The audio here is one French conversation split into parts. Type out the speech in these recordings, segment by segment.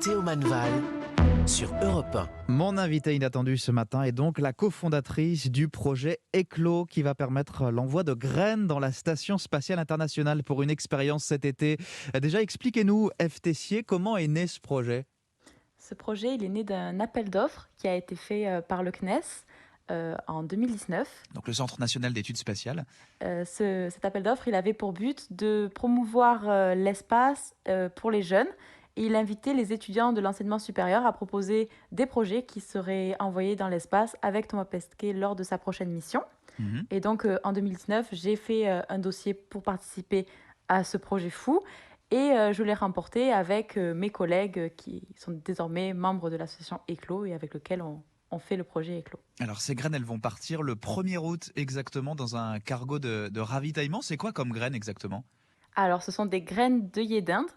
Théo Manval sur Europe 1. Mon invité inattendu ce matin est donc la cofondatrice du projet Éclos qui va permettre l'envoi de graines dans la Station spatiale internationale pour une expérience cet été. Déjà, expliquez-nous, F. Tessier, comment est né ce projet ? Ce projet, il est né d'un appel d'offres qui a été fait par le CNES en 2019. Donc le Centre national d'études spatiales. Cet appel d'offres, il avait pour but de promouvoir l'espace pour les jeunes. Et il invitait les étudiants de l'enseignement supérieur à proposer des projets qui seraient envoyés dans l'espace avec Thomas Pesquet lors de sa prochaine mission. Et donc en 2019, j'ai fait un dossier pour participer à ce projet fou. Et je l'ai remporté avec mes collègues qui sont désormais membres de l'association Éclos et avec lequel on fait le projet Éclos. Alors ces graines, elles vont partir le 1er août exactement dans un cargo de ravitaillement. C'est quoi comme graines exactement ? Alors ce sont des graines d'œillet d'Inde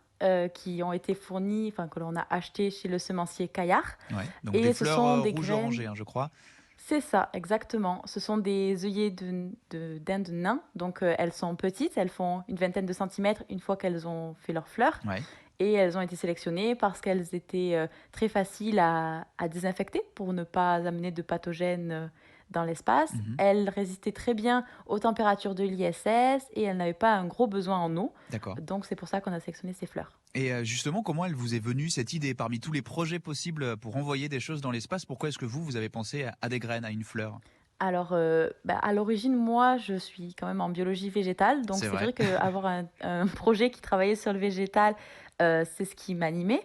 qui ont été fournies, que l'on a achetées chez le semencier Caillard. Ouais, donc Et des ce fleurs sont des rouge-orangées, graines... je crois. C'est ça, exactement. Ce sont des œillets d'Inde nains. Donc, elles sont petites, elles font une vingtaine de centimètres une fois qu'elles ont fait leurs fleurs. Ouais. Et elles ont été sélectionnées parce qu'elles étaient très faciles à désinfecter pour ne pas amener de pathogènes dans l'espace. Elles résistaient très bien aux températures de l'ISS et elles n'avaient pas un gros besoin en eau. D'accord. Donc, c'est pour ça qu'on a sélectionné ces fleurs. Et justement, comment elle vous est venue cette idée parmi tous les projets possibles pour envoyer des choses dans l'espace ? Pourquoi est-ce que vous avez pensé à des graines, à une fleur ? Alors, à l'origine, moi, je suis quand même en biologie végétale. Donc, c'est vrai qu'avoir un projet qui travaillait sur le végétal, c'est ce qui m'animait.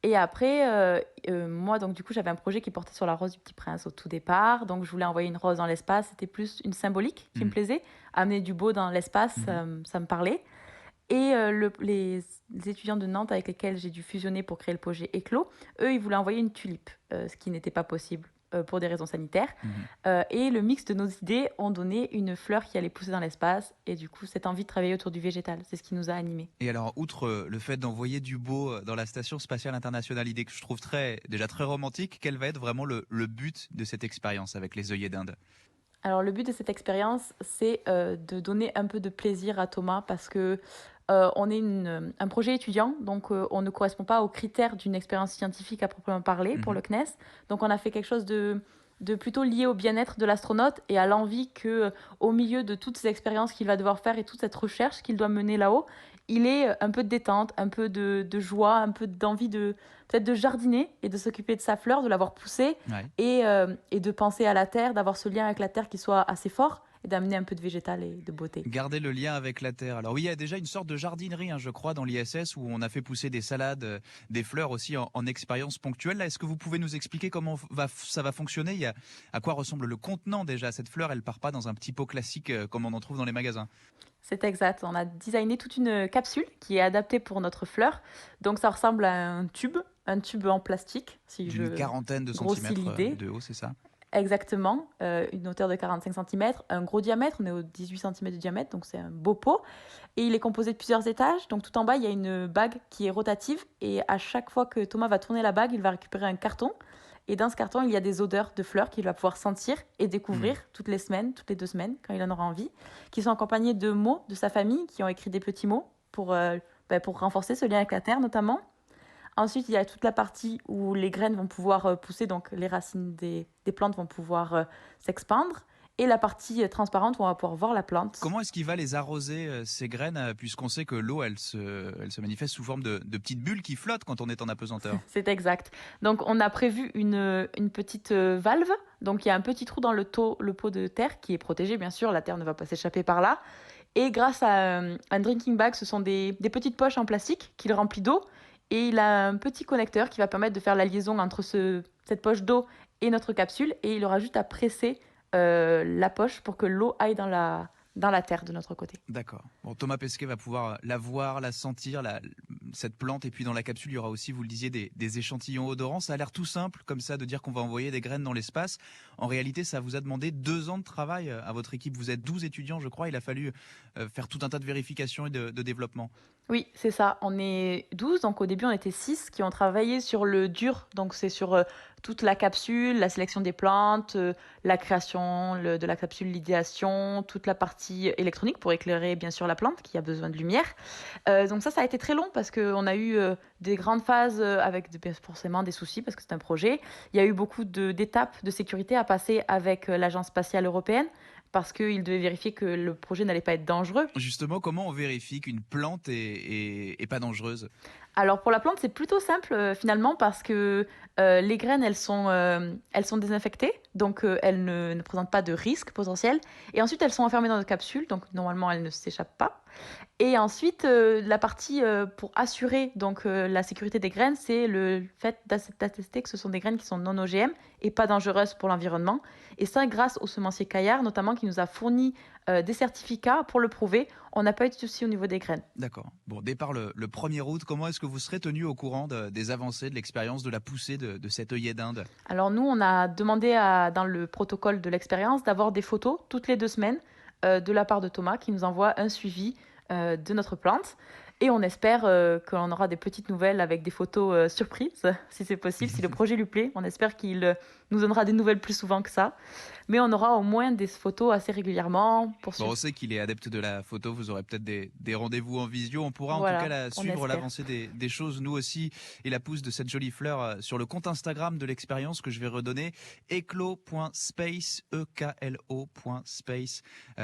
Et après, moi, donc, du coup, j'avais un projet qui portait sur la rose du Petit Prince au tout départ. Donc, je voulais envoyer une rose dans l'espace. C'était plus une symbolique qui me plaisait. Amener du beau dans l'espace, ça me parlait. Et les étudiants de Nantes avec lesquels j'ai dû fusionner pour créer le projet Éclos, eux, ils voulaient envoyer une tulipe, ce qui n'était pas possible pour des raisons sanitaires. Et le mix de nos idées ont donné une fleur qui allait pousser dans l'espace. Et du coup, cette envie de travailler autour du végétal, c'est ce qui nous a animés. Et alors, outre le fait d'envoyer du beau dans la Station spatiale internationale, idée que je trouve déjà très romantique, quel va être vraiment le but de cette expérience avec les œillets d'Inde ? Alors, le but de cette expérience, c'est de donner un peu de plaisir à Thomas parce que on est un projet étudiant, donc on ne correspond pas aux critères d'une expérience scientifique à proprement parler pour le CNES. Donc, on a fait quelque chose de plutôt lié au bien-être de l'astronaute et à l'envie que, au milieu de toutes ces expériences qu'il va devoir faire et toute cette recherche qu'il doit mener là-haut, il ait un peu de détente, un peu de joie, un peu d'envie peut-être de jardiner et de s'occuper de sa fleur, de l'avoir poussée et de penser à la terre, d'avoir ce lien avec la terre qui soit assez fort et d'amener un peu de végétal et de beauté. Garder le lien avec la terre. Alors oui, il y a déjà une sorte de jardinerie, je crois, dans l'ISS où on a fait pousser des salades, des fleurs aussi en expérience ponctuelle. Là, est-ce que vous pouvez nous expliquer comment ça va fonctionner ? À quoi ressemble le contenant déjà ? Cette fleur, elle part pas dans un petit pot classique comme on en trouve dans les magasins. C'est exact. On a designé toute une capsule qui est adaptée pour notre fleur. Donc ça ressemble à un tube en plastique. D'une quarantaine de centimètres de haut, c'est ça ? Exactement, une hauteur de 45 cm, un gros diamètre, on est au 18 cm de diamètre, donc c'est un beau pot. Et il est composé de plusieurs étages, donc tout en bas, il y a une bague qui est rotative. Et à chaque fois que Thomas va tourner la bague, il va récupérer un carton. Et dans ce carton, il y a des odeurs de fleurs qu'il va pouvoir sentir et découvrir toutes les 2 semaines, quand il en aura envie, qui sont accompagnés de mots de sa famille, qui ont écrit des petits mots pour renforcer ce lien avec la terre notamment. Ensuite, il y a toute la partie où les graines vont pouvoir pousser, donc les racines des plantes vont pouvoir s'expandre. Et la partie transparente où on va pouvoir voir la plante. Comment est-ce qu'il va les arroser, ces graines, puisqu'on sait que l'eau, elle se manifeste sous forme de petites bulles qui flottent quand on est en apesanteur ? C'est exact. Donc, on a prévu une petite valve. Donc, il y a un petit trou dans le pot de terre qui est protégé, bien sûr. La terre ne va pas s'échapper par là. Et grâce à un drinking bag, ce sont des petites poches en plastique qu'il remplit d'eau. Et il a un petit connecteur qui va permettre de faire la liaison entre cette poche d'eau et notre capsule. Et il aura juste à presser la poche pour que l'eau aille dans la terre de notre côté. D'accord. Bon, Thomas Pesquet va pouvoir la voir, la sentir, cette plante. Et puis dans la capsule, il y aura aussi, vous le disiez, des échantillons odorants. Ça a l'air tout simple, comme ça, de dire qu'on va envoyer des graines dans l'espace. En réalité, ça vous a demandé 2 ans de travail à votre équipe. Vous êtes 12 étudiants, je crois. Il a fallu faire tout un tas de vérifications et de développement. Oui, c'est ça. On est 12, donc au début on était 6 qui ont travaillé sur le dur. Donc c'est sur toute la capsule, la sélection des plantes, la création de la capsule, l'idéation, toute la partie électronique pour éclairer bien sûr la plante qui a besoin de lumière. Donc ça a été très long parce que qu'on a eu des grandes phases avec forcément des soucis parce que c'est un projet. Il y a eu beaucoup d'étapes de sécurité à passer avec l'Agence spatiale européenne parce qu'ils devaient vérifier que le projet n'allait pas être dangereux. Justement, comment on vérifie qu'une plante est pas dangereuse? Alors pour la plante, c'est plutôt simple finalement parce que les graines, elles sont désinfectées, donc elles ne présentent pas de risque potentiel. Et ensuite, elles sont enfermées dans notre capsule, donc normalement, elles ne s'échappent pas. Et ensuite, la partie pour assurer donc la sécurité des graines, c'est le fait d'attester que ce sont des graines qui sont non OGM et pas dangereuses pour l'environnement. Et ça, grâce au semencier Caillard, notamment, qui nous a fourni des certificats pour le prouver. On n'a pas eu de souci au niveau des graines. D'accord. Bon, départ le 1er août, comment est-ce que vous serez tenu au courant des avancées, de l'expérience, de la poussée de cet œillet d'Inde? Alors nous, on a demandé dans le protocole de l'expérience d'avoir des photos toutes les 2 semaines de la part de Thomas qui nous envoie un suivi de notre plante. Et on espère qu'on aura des petites nouvelles avec des photos surprises, si c'est possible, si le projet lui plaît. On espère qu'il nous donnera des nouvelles plus souvent que ça. Mais on aura au moins des photos assez régulièrement. Bon, on sait qu'il est adepte de la photo, vous aurez peut-être des rendez-vous en visio. On pourra Voilà, en tout cas suivre l'avancée des choses, nous aussi, et la pousse de cette jolie fleur sur le compte Instagram de l'expérience que je vais redonner, eclo.space, eklo.space,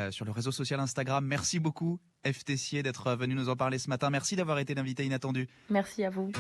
sur le réseau social Instagram. Merci beaucoup, F. Tessier, d'être venu nous en parler ce matin. Merci d'avoir été l'invité inattendu. Merci à vous.